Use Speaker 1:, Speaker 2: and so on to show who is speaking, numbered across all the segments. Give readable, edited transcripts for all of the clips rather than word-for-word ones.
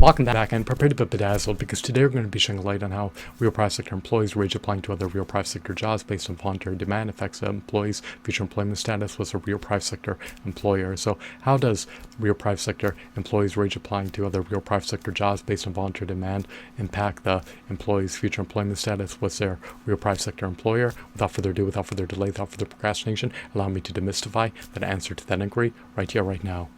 Speaker 1: Welcome back and prepare to be bedazzled because today we're going to be shedding light on how real private sector employees' wage applying to other real private sector jobs based on voluntary demand affects the employees' future employment status with a real private sector employer. So how does real private sector employees' wage applying to other real private sector jobs based on voluntary demand impact the employees' future employment status with their real private sector employer? Without further ado, without further delay, without further procrastination, allow me to demystify that answer to that inquiry right here, right now.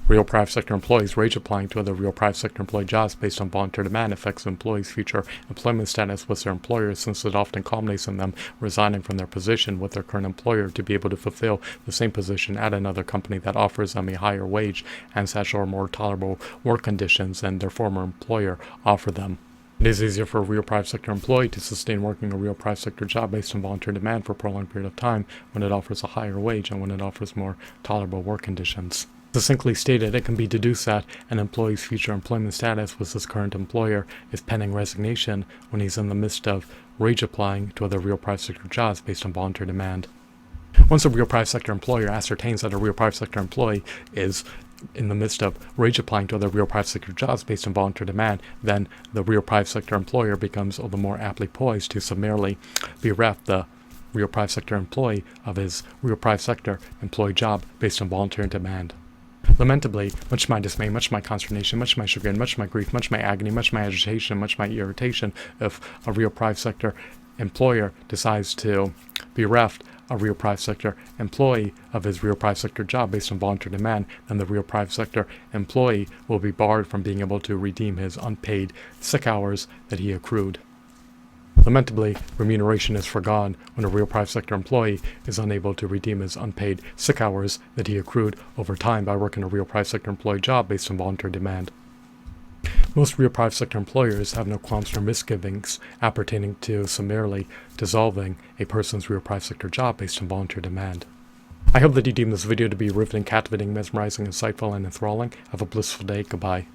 Speaker 1: Real private sector employees' wage applying to other real private sector employee jobs based on voluntary demand affects the employee's future employment status with their employer, since it often culminates in them resigning from their position with their current employer to be able to fulfill the same position at another company that offers them a higher wage and such or more tolerable work conditions than their former employer offered them. It is easier for a real private sector employee to sustain working a real private sector job based on voluntary demand for a prolonged period of time when it offers a higher wage and when it offers more tolerable work conditions. Succinctly stated, it can be deduced that an employee's future employment status with his current employer is pending resignation when he's in the midst of wage applying to other real private sector jobs based on voluntary demand. Once a real private sector employer ascertains that a real private sector employee is in the midst of wage applying to other real private sector jobs based on voluntary demand, then the real private sector employer becomes all the more aptly poised to summarily bereft the real private sector employee of his real private sector employee job based on voluntary demand. Lamentably, much to my dismay, much to my consternation, much to my chagrin, much to my grief, much to my agony, much to my agitation, much to my irritation, if a real private sector employer decides to bereft a real private sector employee of his real private sector job based on voluntary demand, then the real private sector employee will be barred from being able to redeem his unpaid sick hours that he accrued. Lamentably, remuneration is forgone when a real private sector employee is unable to redeem his unpaid sick hours that he accrued over time by working a real private sector employee job based on voluntary demand. Most real private sector employers have no qualms or misgivings appertaining to summarily dissolving a person's real private sector job based on voluntary demand. I hope that you deem this video to be riveting, captivating, mesmerizing, insightful, and enthralling. Have a blissful day. Goodbye.